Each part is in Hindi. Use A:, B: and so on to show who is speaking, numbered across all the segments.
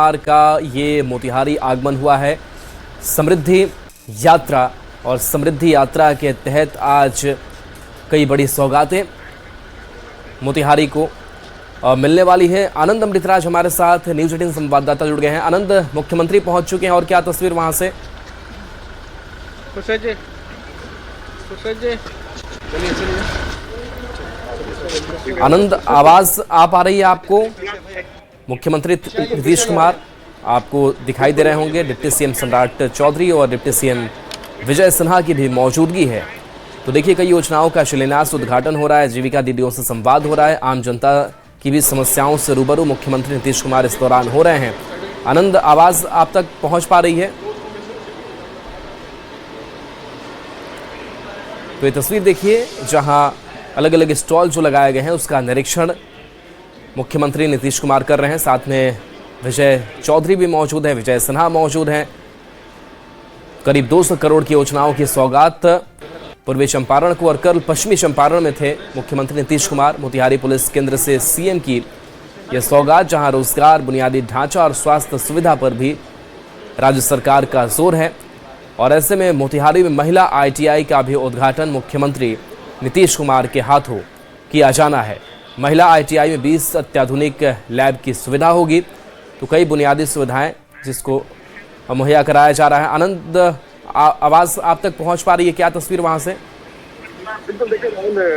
A: कुमार का ये मोतिहारी आगमन हुआ है समृद्धि यात्रा, और समृद्धि यात्रा के तहत आज कई बड़ी सौगातें मोतिहारी को मिलने वाली है। आनंद अमृतराज हमारे साथ न्यूज़ 18 संवाददाता जुड़ गए हैं। आनंद, मुख्यमंत्री पहुंच चुके हैं और क्या तस्वीर वहां से? आनंद, आवाज आ पा रही है आपको? मुख्यमंत्री नीतीश कुमार आपको दिखाई दे रहे होंगे, डिप्टी सीएम सम्राट चौधरी और डिप्टी सीएम विजय सिन्हा की भी मौजूदगी है। तो देखिए, कई योजनाओं का शिलान्यास उद्घाटन हो रहा है, जीविका दीदियों से संवाद हो रहा है, आम जनता की भी समस्याओं से रूबरू मुख्यमंत्री नीतीश कुमार इस दौरान हो रहे हैं। आनंद, आवाज आप तक पहुंच पा रही है? तो ये तस्वीर देखिए, जहां अलग अलग स्टॉल जो लगाए गए हैं उसका निरीक्षण मुख्यमंत्री नीतीश कुमार कर रहे हैं। साथ में विजय चौधरी भी मौजूद है, विजय सिन्हा मौजूद हैं। करीब 200 करोड़ की योजनाओं की सौगात पूर्वी चंपारण को और कल पश्चिमी चंपारण में थे मुख्यमंत्री नीतीश कुमार। मोतिहारी पुलिस केंद्र से सीएम की यह सौगात, जहां रोजगार, बुनियादी ढांचा और स्वास्थ्य सुविधा पर भी राज्य सरकार का जोर है। और ऐसे में मोतिहारी में महिला आईटीआई का भी उद्घाटन मुख्यमंत्री नीतीश कुमार के हाथों किया जाना है। महिला आईटीआई में 20 अत्याधुनिक लैब की सुविधा होगी, तो कई बुनियादी सुविधाएं जिसको मुहैया कराया जा रहा है। आनंद, आवाज आप तक पहुंच पा रही है? क्या तस्वीर वहां से?
B: बिल्कुल, देखिए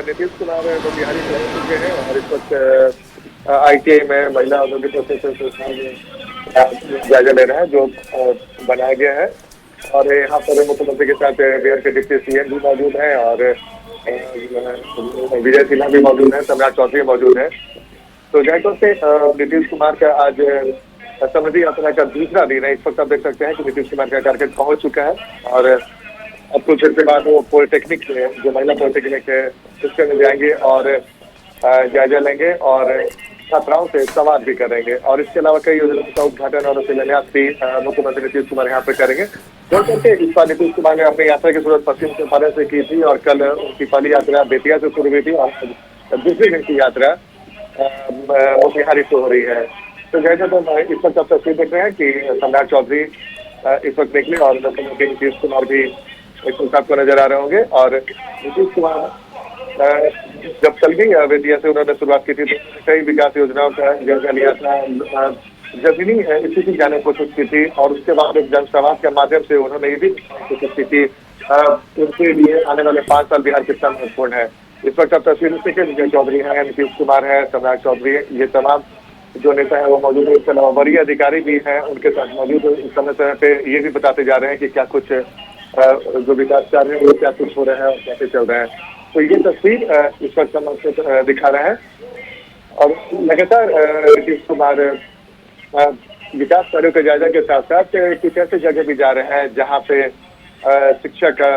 B: नीतीश कुमार मोतिहारी से रह चुके हैं और इस वक्त आईटीआई में महिला औद्योगिक जायजा ले रहे हैं जो बनाया गया है। और यहाँ पर मुख्यमंत्री के साथ बिहार के डिप्टी सीएम भी मौजूद हैं और विजय सिन्हा भी मौजूद हैं, सम्राट चौधरी मौजूद हैं। तो जायपुर से नीतीश कुमार का आज समृद्धि यात्रा का दूसरा दिन है। इस वक्त आप देख सकते हैं कि नीतीश कुमार का कार्यक्रम पहुंच चुका है और अब कुछ देर के बाद वो पॉलिटेक्निक जो महिला पॉलिटेक्निक है उसके में जाएंगे और जायजा लेंगे और छात्राओं से संवाद भी करेंगे। और इसके अलावा कई योजनाओं का उद्घाटन और शिलान्यास भी मुख्यमंत्री नीतीश कुमार यहाँ पे करेंगे। जोड़ करके इस बार नीतीश कुमार ने अपनी यात्रा की शुरुआत पश्चिम चंपारण से की थी और कल उनकी पहली यात्रा बेतिया से शुरू हुई थी और दूसरी दिन की यात्रा मोतिहारी से हो रही है। तो जैसे तो इस वक्त आप तस्वीर देख रहे हैं कि सम्राट चौधरी इस वक्त निकले और मुख्यमंत्री नीतीश कुमार भी इस वक्त आपको नजर आ रहे होंगे। और नीतीश कुमार जब कल भी बेतिया से उन्होंने शुरुआत की थी तो कई विकास योजनाओं का जायजा लिया था, जमीनी स्थिति जानने की कोशिश की थी और उसके बाद एक जनसंवाद के माध्यम से उन्होंने ये भी कोशिश की थी उनके लिए आने वाले 5 साल बिहार कितना महत्वपूर्ण है। इस वक्त आप तस्वीर देखिए, विजय चौधरी है, नीतीश कुमार है, सम्राट चौधरी, ये तमाम जो नेता है वो मौजूद है। इसके अलावा वरीय अधिकारी भी हैं उनके साथ मौजूद है। समय समय पे ये भी बताते जा रहे हैं कि क्या कुछ जो विकास कार्य है वो क्या कुछ हो रहा है और कैसे चल रहा है। तो ये तस्वीर इस वक्त हम आपको दिखा रहे हैं। और लगातार नीतीश कुमार विकास कार्यों के जायजा के साथ साथ कुछ ऐसे जगह भी जा रहे हैं जहाँ पे शिक्षा का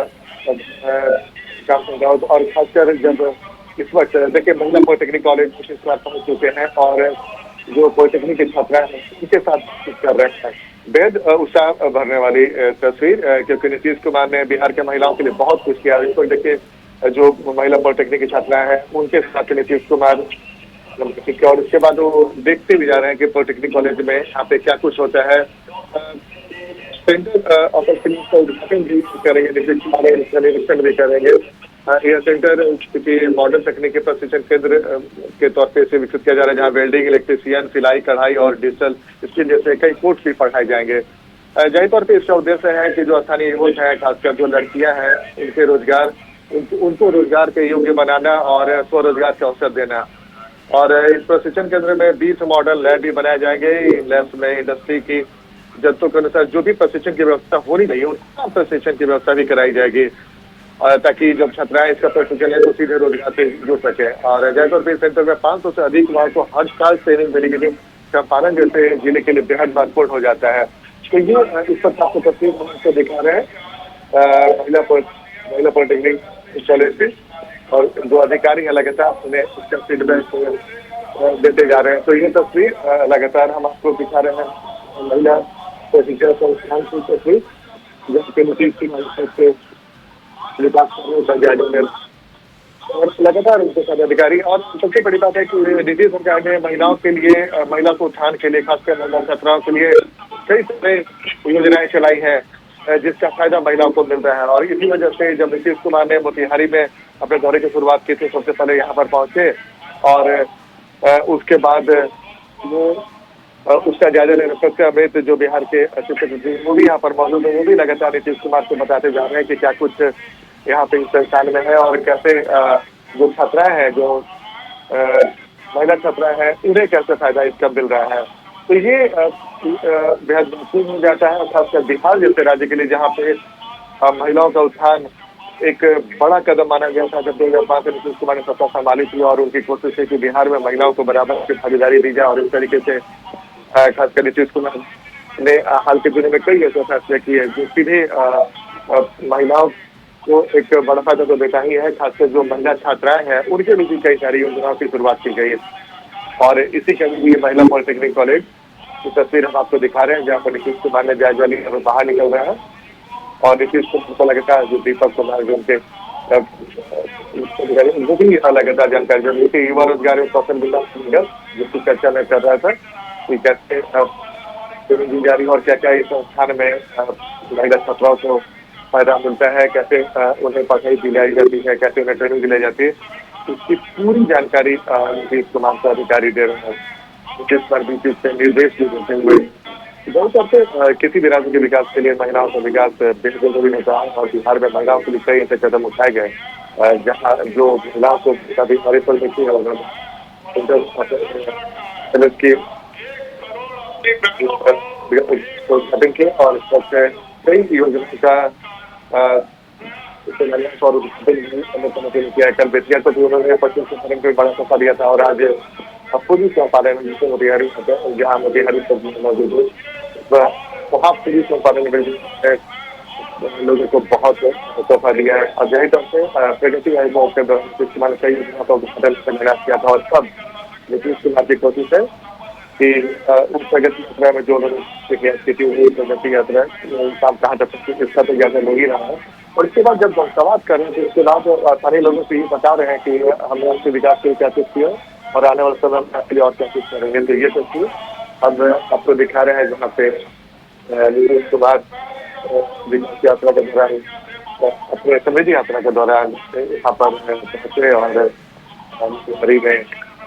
B: काम और खासकर जब इस वक्त देखिए महिला पॉलिटेक्निक कॉलेज इस बार पहुंच चुके हैं और जो पॉलिटेक्निक के छात्रा हैं उनके साथ कर रहे हैं। बेहद उत्साह भरने वाली तस्वीर, क्योंकि नीतीश कुमार ने बिहार के महिलाओं के लिए बहुत कुछ किया। इसको देखिए, जो महिला पॉलिटेक्निक की छात्राएं हैं उनके साथ नीतीश कुमार और उसके बाद वो देखते भी जा रहे हैं कि पॉलिटेक्निक कॉलेज में यहाँ पे क्या कुछ होता है। सेंटर अपॉर्चुनिटी का उद्घाटन भी करेंगे नीतीश कुमार, निरीक्षण भी करेंगे। यह सेंटर क्योंकि मॉडर्न तकनीकी प्रशिक्षण केंद्र के तौर पे इसे विकसित किया जा रहा है, जहाँ वेल्डिंग, इलेक्ट्रीशियन, सिलाई, कढ़ाई और डिजिटल स्किल जैसे कई कोर्स भी पढ़ाए जाएंगे। जाहिर तौर पे इसका उद्देश्य है कि जो स्थानीय युवक हैं, खासकर जो लड़कियां हैं, उनके रोजगार उनको रोजगार के योग्य बनाना और स्वरोजगार के अवसर देना। और इस प्रशिक्षण केंद्र में 20 मॉडल लैब भी बनाए जाएंगे। इन लैब्स में इंडस्ट्री की जरूरतों के अनुसार जो भी प्रशिक्षण की व्यवस्था होनी चाहिए उन प्रशिक्षण की व्यवस्था भी कराई जाएगी, ताकि जब छात्राएं इसका प्रशिक्षण लें तो सीधे रोजगार से जुड़ सके। और जयपुर पे सेंटर में 500 से अधिक युवाओं को हर साल ट्रेनिंग मिलेगी, जो चंपारण जैसे जिले के लिए बेहद महत्वपूर्ण हो जाता है। तो ये इस वक्त आपको तस्वीर हम आपको दिखा रहे हैं महिला पॉलिटेक्निक कॉलेज से, और जो अधिकारी हैं लगातार उन्हें उसका फीडबैक देते जा रहे हैं। तो ये तस्वीर लगातार हम आपको दिखा रहे हैं महिला प्रशिक्षण संस्थान की तस्वीर, जहाँ पे नीतीश कुमार विकास कार्यों का जायजा ले। और लगातार उनके साथ अधिकारी, और सबसे बड़ी बात है कि नीतीश सरकार ने महिलाओं के लिए, महिला को उत्थान के लिए, खासकर महिला छात्राओं के लिए कई सारे योजनाएं चलाई हैं, जिसका फायदा महिलाओं को मिल रहा है। और इसी वजह से जब नीतीश कुमार ने मोतिहारी में अपने दौरे की शुरुआत की थी, सबसे पहले यहाँ पर पहुंचे और उसके बाद वो उसका जायजा लेने सत्य अमित जो बिहार के शिक्षक वो भी यहाँ पर मौजूद है। वो भी लगातार नीतीश कुमार को बताते जा रहे हैं कि क्या कुछ यहाँ पे इस संस्थान में है और कैसे जो छात्राएं हैं, जो महिला छात्राएं हैं, उन्हें कैसे फायदा इसका मिल रहा है। तो ये बेहद महत्वपूर्ण हो जाता है, खासकर बिहार जैसे राज्य के लिए, जहाँ पे महिलाओं का उत्थान एक बड़ा कदम माना गया था जब 2005 में नीतीश कुमार ने सत्ता संभाली थी। और उनकी कोशिश है कि बिहार में महिलाओं को बराबर की भागीदारी दी जाए। और इस तरीके से खासकर नीतीश कुमार ने हाल के दिनों में कई ऐसे फैसले किए जो सीधे महिलाओं को एक बड़ा फायदा तो देता ही है। खासकर जो महिला छात्राएं हैं उनके लिए कई सारी योजनाओं की शुरुआत की गई है। और इसी के लिए महिला पॉलिटेक्निक कॉलेज की तस्वीर हम आपको दिखा रहे हैं, जहाँ पर नीतीश कुमार ने जायजा लिया बाहर निकल रहा है। और नीतीश कुमार को लगता है जो दीपक कुमार जो उनके उनको भी लगातार जानकारी जरूरी थी। युवा रोजगार एवं कौशल विकास निगम जिसकी चर्चा में कर रहा था कि कैसे ट्रेनिंग दी जा रही है और क्या क्या इस संस्थान में महिला छात्राओं को फायदा मिलता है, कैसे उन्हें पढ़ाई दिलाई जाती है, कैसे उन्हें ट्रेनिंग दिलाई जाती है, इसकी पूरी जानकारी नीतीश कुमार का अधिकारी दे रहे हैं, जिस पर भी चीज से निर्देश भी देते हुए बहुत सबसे किसी भी राज्य के विकास के लिए महिलाओं का विकास बेहद जरूरी होता है। और बिहार में महिलाओं के लिए कई ऐसे कदम उठाए गए जहाँ जो महिलाओं को कभी हमारे पर देखी है की और सबसे कई योजनाओं का किया। कल बेतिया को भी उन्होंने 25 सितंबर को बड़ा सफा दिया था। और आज पूरी चौपारण जिसे मोतिहारी जहाँ मोतिहारी मौजूद है वहाँ पूरी चौपारण में लोगों को बहुत तोहफा दिया है। और यही तौर से प्रगति आयोग के दौरान नीतीश कुमार ने कई योजनाओं का उद्घाटन प्रयास किया था। और तब नीतीश कुमार की कोशिश है कि उस प्रगति यात्रा में जो लोगों की प्रगति यात्रा काम कहाँ तक इसका तो ज्यादा हो ही रहा है। और इसके बाद जब संवाद कर रहे हैं तो इसके बाद सारे लोगों से ये बता रहे हैं कि हमने आपके विकास के लिए क्या कुछ किया और आने वाले समय में आपके लिए और क्या कुछ करेंगे। तो ये तस्वीर अब आपको दिखा रहे हैं जहाँ पे नीतीश कुमार विकास यात्रा के दौरान अपने समृद्धि यात्रा के दौरान यहाँ पर पहुंचे और हरी में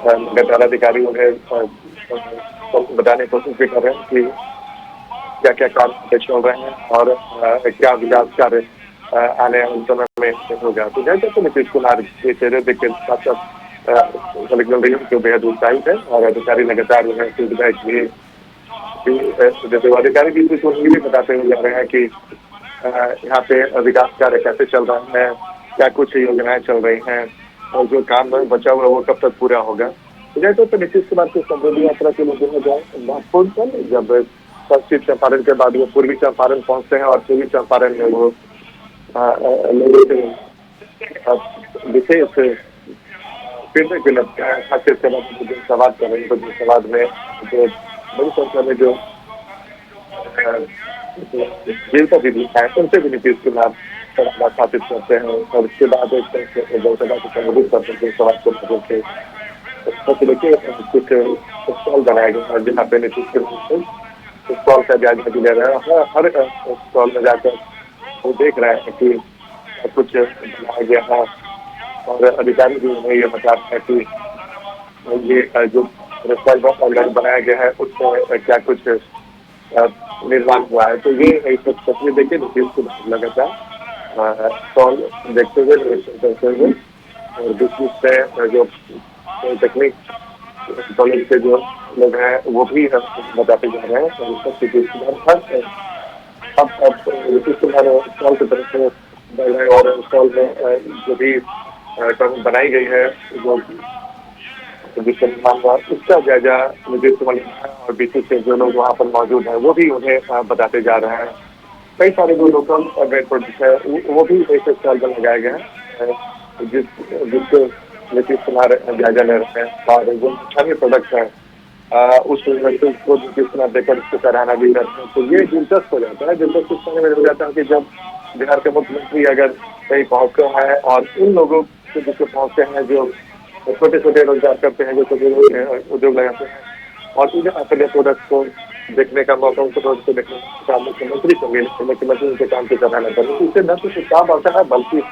B: लगातार अधिकारी उन्हें बताने की कोशिश भी कर रहे हैं कि क्या क्या काम चल रहे हैं और क्या विकास कार्य आने वाले समय में होगा। तो जैसे नीतीश कुमार के चेहरे देख के साथ साथ जो बेहद उत्साहित है और अधिकारी लगातार उन्हें फीडबैक दिए। जैसे अधिकारी भी भी बताते हुए जा रहे हैं कि यहाँ पे विकास कार्य कैसे चल रहा है, क्या कुछ योजनाएं चल रही हैं और जो काम बचा हुआ है वो कब तक पूरा होगा। जैसे तो नीतीश कुमार की समृद्धि यात्रा के लिए महत्वपूर्ण पल जब पश्चिम चंपारण के बाद वो पूर्वी चंपारण पहुंचते हैं और पूर्वी चंपारण में वो लोगों से विशेष फीडबैक भी लगता है। खासियत के बाद सवाल कर रहे हैं सवाल में जो बड़ी संख्या में जो जीविका दीदी है उनसे भी नीतीश कुमार स्थापित करते हैं। और इसके बाद जनसभा को संबोधित करते हैं सवाल को लेकर कुछ स्टॉल बनाया गया है जहाँ पे नीतीश कुमार स्टॉल का जायजा भी ले रहे हैं। हर स्टॉल में जाकर वो देख रहे हैं कि कुछ बनाया गया है और अधिकारी भी उन्हें ये बताते हैं कि ये जो ऑनलाइन बनाया गया है उसमें क्या कुछ निर्माण हुआ है। तो ये एक तस्वीर देखिए नीतीश कुमार लगातार स्टॉल देखते हुए निरीक्षण करते हुए और दूसरी से जो तकनीक कॉलेज के जो लोग हैं वो भी बताते जा रहे हैं। और नीतीश कुमार अब नीतीश कुमार स्टॉल की तरफ से बढ़ रहे हैं और स्टॉल में जो भी बनाई गई है जो जिसका निर्माण हुआ उसका जायजा नीतीश कुमार और बीसी से जो लोग वहाँ पर मौजूद हैं वो भी उन्हें बताते जा रहे हैं। कई सारे जो लोकल वेट प्रोडक्ट है वो भी एक स्टॉल पर लगाए गए हैं जिसको नीतीश कुमार जायजा ले रहे हैं। और जो स्थानीय प्रोडक्ट है उस को नीतीश कुमार देकर उसको सराहना भी करते हैं। तो ये दिलचस्प हो जाता है। दिलचस्प इस समय में हो जाता है कि जब बिहार के मुख्यमंत्री अगर कहीं पहुंचते हैं और उन लोगों से जिसको पहुंचते हैं, जो छोटे छोटे रोजगार करते हैं, जो छोटे उद्योग लगाते हैं, और उन्हें अपने प्रोडक्ट को देखने का मौका, उनको प्रोडक्ट को देखने का मुख्यमंत्री को मिले, मुख्यमंत्री उनके काम की सराहना करें। इससे न सिर्फ काम आता है, बल्कि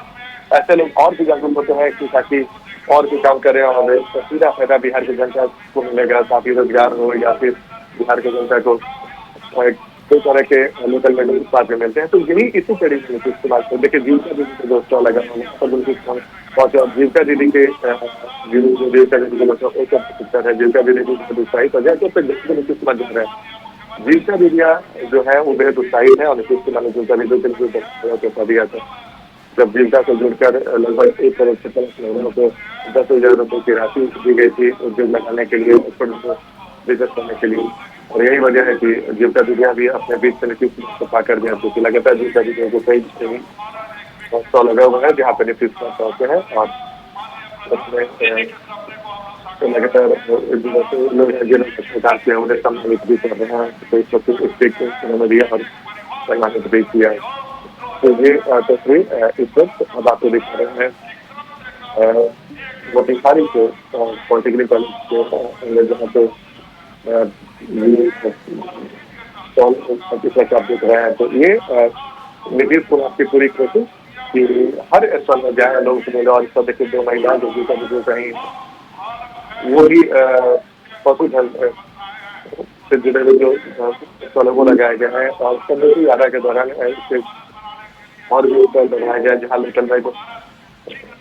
B: ऐसे लोग और भी जागरूक होते हैं कि ताकि और भी काम करें, और सीधा फायदा बिहार की जनता को मिलेगा, साथ ही रोजगार हो या फिर बिहार की जनता को कई तरह के लोकल मेडल उत्पाद में मिलते हैं। तो यही इसी कड़ी में नीतीश कुमार को देखिए, जीविका दीदी के जो स्टॉल लगा पहुंचे, और जीविका दीदी के जीविका दीदी के बच्चों एक है, जीविका दीदी की उत्साहित हो जाए तो नीतीश कुमार जो है, जीविका दीदियाँ जो है वो बेहद उत्साहित है, और नीतीश कुमार ने जीविका दीदी के लिए दिया था। जब जीविका को जुड़कर लगभग 1 करोड़ 70 महिलाओं को 10,000 रुपये की राशि दी गई थी उद्योग लगाने के लिए, बिजनेस करने के लिए। और यही वजह है कि जीविका दीदियाँ भी अपने बीच से नीतीश कुमार को पाकर गया, क्योंकि लगातार जीविका दीदियों को कई स्टॉल लगा हुआ है जहाँ पे नीतीश कुमार पहुंचे हैं, और उसमें लगातार लोग हैं जिन्होंने काम किया, उन्हें सम्मानित भी कर रहे हैं, तो इस वक्त उन्होंने दिया और सम्मानित भी किया। तो ये तस्वीर इस वक्त अब आपको दिखा रहे हैं मोतिहारी के पॉलिटेक्निक कॉलेज के, जहाँ पे आप देख रहे हैं। तो ये नीतीश कुमार की पूरी कोशिश कि हर स्थल में जाए लोगों को मिले, और इस पर देखिए 2 महिला जो कहीं वो भी पशुधन से जुड़े हुए जो स्थलों को लगाए गए हैं, और समृद्धि यात्रा के दौरान इसे और भी ऊपर बढ़ाया गया, जहाँ लोकल बाई को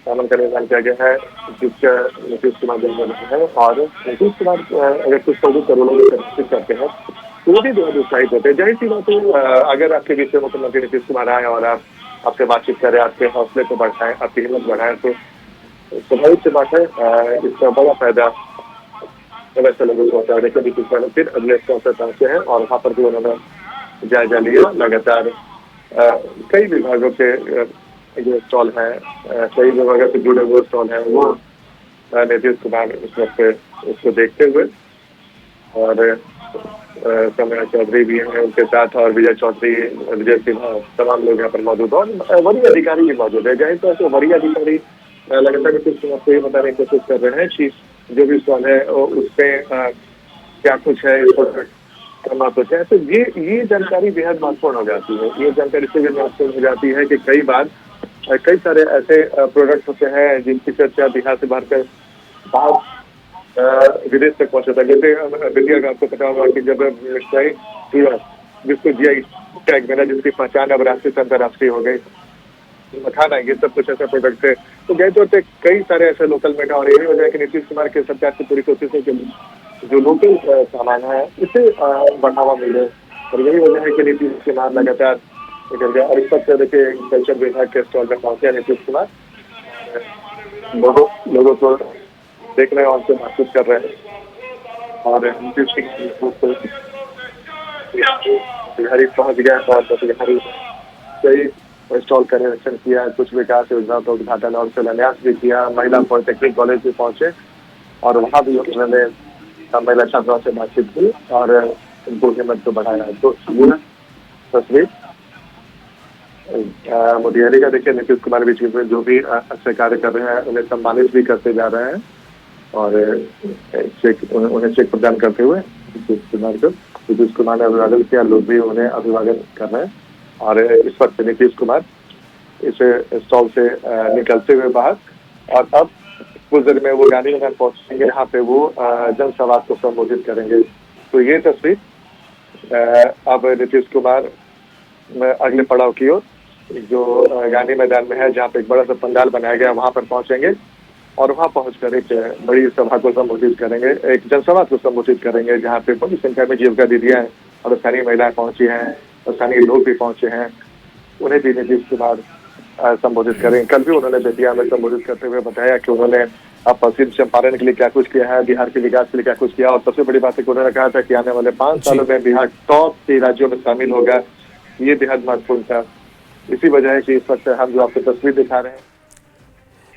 B: शामिल का निर्माण किया गया है, जिसका नीतीश कुमार जन्म है। और नीतीश कुमार अगर कुछ 14 करोड़ों में प्रदर्शित करते हैं तो वो भी बहुत उत्साहित होते हैं। जाहिर सी बात है, अगर आपके बीच में मुख्यमंत्री नीतीश कुमार आए और आपसे बातचीत करें, आपके हौसले को बढ़ाएं, आपकी हिम्मत बढ़ाएं, तो स्वाभाविक सी बात है इसका बड़ा फायदा वैसे लोगों को होता है। देखिए नीतीश कुमार फिर अगले स्टॉल पर पहुंचे हैं, और वहाँ पर भी उन्होंने जायजा लिया। लगातार कई विभागों के जो स्टॉल है, कई विभागों से जुड़े हुए स्टॉल हैं, वो नीतीश कुमार उस वक्त उसको देखते हुए, और समय चौधरी भी हैं उनके साथ, और विजय चौधरी, विजय सिन्हा, तमाम लोग यहाँ पर मौजूद, और वरीय अधिकारी भी मौजूद है। जाहिर तौर से वरीय अधिकारी लगातार नीतीश कुमार को ये बताने की कोशिश कर रहे हैं कि जो भी स्टॉल है उस पर क्या कुछ है, इसको करना कुछ है। तो ये जानकारी बेहद महत्वपूर्ण हो जाती है। ये जानकारी से भी महत्वपूर्ण हो जाती है कि कई बार कई सारे ऐसे प्रोडक्ट होते हैं जिनकी चर्चा बिहार से बाहर विदेश तक पहुंचा था। जैसे विद्या का आपको पता होगा कि जब जिसको GI टैग मिला, जिसकी पहचान अब राष्ट्रीय से अंतर्राष्ट्रीय हो गई, मखाना, ये सब कुछ ऐसा प्रोडक्ट है। तो गए तो कई सारे ऐसे लोकल में, और यही वजह है कि नीतीश कुमार के सरकार की पूरी कोशिश है कि जो लोकल सामान है इसे बढ़ावा मिले, और यही वजह है कि नीतीश कुमार लगातार निकल गया। और इस वक्त देखिए कल्चर विभाग के स्टॉल में पहुंचे नीतीश कुमार, लोगों को देख रहे हैं और उनसे बातचीत कर रहे हैं। और नीतीश बिहारी पहुंच गया, और बिहारी कई स्टॉल का निरीक्षण किया, कुछ विकास योजनाओं का उद्घाटन और शिलान्यास भी किया। महिला पॉलिटेक्निक कॉलेज भी पहुंचे, और वहाँ भी उन्होंने महिला छात्राओं से बातचीत की और उनको हिम्मत को बढ़ाया। तो ये तस्वीर मोतिहारी का देखिए, नीतीश कुमार बीच में जो भी अच्छे कार्य कर रहे हैं उन्हें सम्मानित भी करते जा रहे हैं, और उन्हें चेक प्रदान करते हुए नीतीश कुमार ने अभिवादन किया, लोग भी उन्हें अभिवादन कर रहे हैं। और इस वक्त नीतीश कुमार इस स्टॉल से निकलते हुए बाहर, और अब कुछ देर में वो गांधी मैदान पहुंचेंगे, यहाँ पे वो जनसभा को संबोधित करेंगे। तो ये तस्वीर अब नीतीश कुमार अगले पड़ाव की ओर, जो गांधी मैदान में है, जहाँ पे एक बड़ा सा पंडाल बनाया गया, वहाँ पर पहुंचेंगे, और वहाँ पहुंचकर एक बड़ी सभा को संबोधित करेंगे, एक जनसभा को संबोधित करेंगे, जहाँ पे बड़ी संख्या में जीविका दीदियाँ और स्थानीय महिलाएं पहुंची हैं, और स्थानीय लोग भी पहुंचे हैं। उन्हें भी नीतीश कुमार संबोधित करेंगे। कल भी उन्होंने बेतिया में संबोधित करते हुए बताया कि उन्होंने पश्चिम चंपारण के लिए क्या कुछ किया है, बिहार के विकास के लिए क्या कुछ किया, और सबसे बड़ी बात है कि उन्होंने कहा था कि आने वाले 5 सालों में बिहार टॉप 3 राज्यों में शामिल होगा। ये बेहद महत्वपूर्ण था। इसी वजह है कि इस वक्त हम जो आपको तस्वीर दिखा रहे हैं।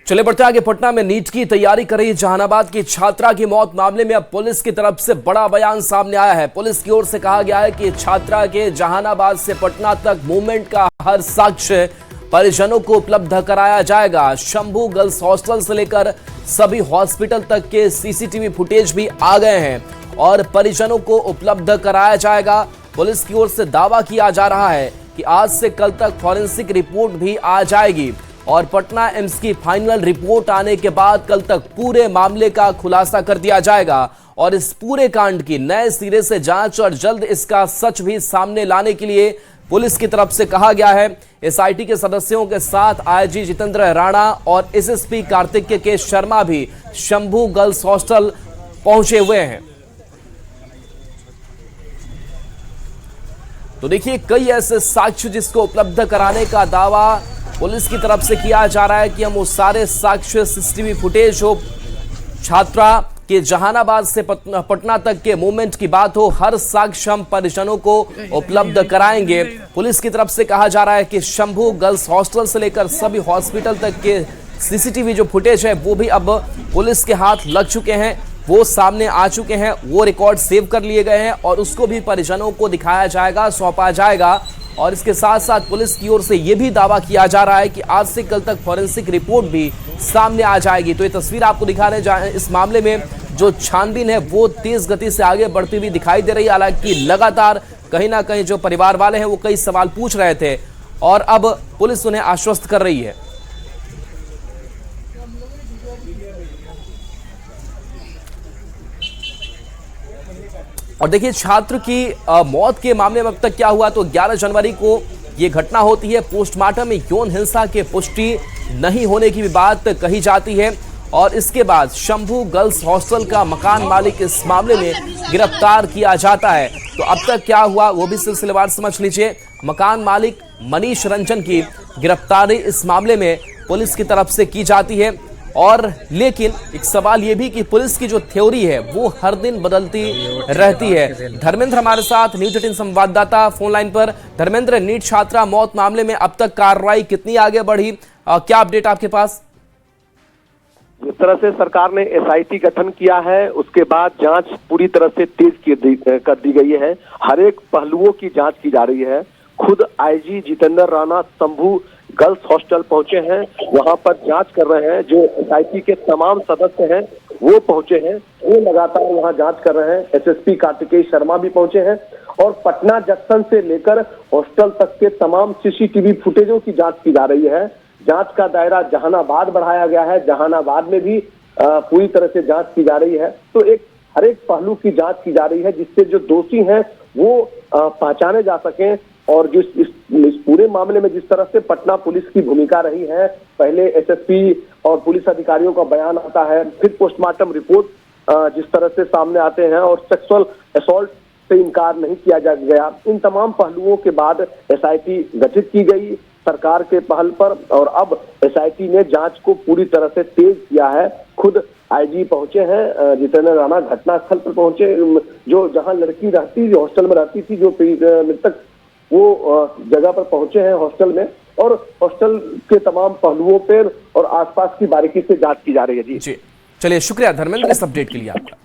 A: चले बढ़ते आगे। पटना में नीट की तैयारी कर रही जहानाबाद की छात्रा की मौत मामले में अब पुलिस की तरफ से बड़ा बयान सामने आया है। पुलिस की ओर से कहा गया है कि छात्रा के जहानाबाद से पटना तक मूवमेंट का हर साक्ष्य परिजनों को उपलब्ध कराया जाएगा। शंभू गर्ल्स हॉस्टल से लेकर सभी हॉस्पिटल तक के सीसीटीवी फुटेज भी आ गए हैं और परिजनों को उपलब्ध कराया जाएगा। पुलिस की ओर से दावा किया जा रहा है कि आज से कल तक फॉरेंसिक रिपोर्ट भी आ जाएगी और पटना एम्स की फाइनल रिपोर्ट आने के बाद कल तक पूरे मामले का खुलासा कर दिया जाएगा और इस पूरे कांड की नए सिरे से जांच और जल्द इसका सच भी सामने लाने के लिए पुलिस की तरफ से कहा गया है। एसआईटी के सदस्यों के साथ आईजी जितेंद्र राणा और एसएसपी कार्तिकेय के शर्मा भी शंभू गर्ल्स हॉस्टल पहुंचे हुए हैं। तो देखिए, कई ऐसे साक्ष्य जिसको उपलब्ध कराने का दावा पुलिस की तरफ से किया जा रहा है कि हम वो सारे साक्ष्य, सीसीटीवी फुटेज हो, छात्रा के जहानाबाद से पटना तक के मूवमेंट की बात हो, हर साक्ष्य हम परिजनों को उपलब्ध कराएंगे। पुलिस की तरफ से कहा जा रहा है कि शंभू गर्ल्स हॉस्टल से लेकर सभी हॉस्पिटल तक के सीसीटीवी जो फुटेज है वो भी अब पुलिस के हाथ लग चुके हैं, वो सामने आ चुके हैं, वो रिकॉर्ड सेव कर लिए गए हैं और उसको भी परिजनों को दिखाया जाएगा, सौंपा जाएगा। और इसके साथ साथ पुलिस की ओर से यह भी दावा किया जा रहा है कि आज से कल तक फॉरेंसिक रिपोर्ट भी सामने आ जाएगी। तो ये तस्वीर आपको दिखा रहे हैं, इस मामले में जो छानबीन है वो तेज गति से आगे बढ़ती हुई दिखाई दे रही है। हालांकि लगातार कहीं ना कहीं जो परिवार वाले हैं वो कई सवाल पूछ रहे थे और अब पुलिस उन्हें आश्वस्त कर रही है। और देखिए, छात्र की मौत के मामले में अब तक क्या हुआ, तो 11 जनवरी को ये घटना होती है। पोस्टमार्टम में यौन हिंसा के पुष्टि नहीं होने की भी बात कही जाती है और इसके बाद शंभू गर्ल्स हॉस्टल का मकान मालिक इस मामले में गिरफ्तार किया जाता है। तो अब तक क्या हुआ वो भी सिलसिलेवार समझ लीजिए। मकान मालिक मनीष रंजन की गिरफ्तारी इस मामले में पुलिस की तरफ से की जाती है। और लेकिन एक सवाल यह भी कि पुलिस की जो थ्योरी है वो हर दिन बदलती रहती है। धर्मेंद्र हमारे साथ न्यूज 18 संवाददाता फोन लाइन पर। धर्मेंद्र, नीट छात्रा मौत मामले में अब तक कार्रवाई कितनी आगे बढ़ी, क्या अपडेट आपके पास?
C: जिस तरह से सरकार ने एसआईटी गठन किया है उसके बाद जांच पूरी तरह से तेज कर दी गई है। हर एक पहलुओं की जांच की जा रही है। खुद IG Jitendra Rana Shambhu girls hostel पहुंचे हैं, वहां पर जांच कर रहे हैं। जो एसआईटी के तमाम सदस्य हैं वो पहुंचे हैं, वो लगातार वहां जांच कर रहे हैं। एसएसपी कार्तिकेय शर्मा भी पहुंचे हैं और पटना जंक्शन से लेकर हॉस्टल तक के तमाम सीसीटीवी फुटेजों की जांच की जा रही है। जांच का दायरा जहानाबाद बढ़ाया गया है, जहानाबाद में भी पूरी तरह से जांच की जा रही है। तो हर एक पहलू की जांच की जा रही है जिससे जो दोषी हैं वो पहचाने जा सकें। और जो इस पूरे मामले में जिस तरह से पटना पुलिस की भूमिका रही है, पहले एसएसपी और पुलिस अधिकारियों का बयान आता है, फिर पोस्टमार्टम रिपोर्ट जिस तरह से सामने आते हैं और सेक्सुअल असॉल्ट से इनकार नहीं किया गया, इन तमाम पहलुओं के बाद एसआईटी गठित की गई सरकार के पहल पर और अब एसआईटी ने जांच को पूरी तरह से तेज किया है। खुद आईजी पहुंचे हैं, जितेंद्र राणा घटनास्थल पर पहुंचे, जो जहां लड़की रहती हॉस्टल में रहती थी, जो मृतक, वो जगह पर पहुंचे हैं हॉस्टल में और हॉस्टल के तमाम पहलुओं पर और आसपास की बारीकी से जांच की जा रही है। जी
A: चलिए, शुक्रिया धर्मेंद्र इस अपडेट के लिए आपका।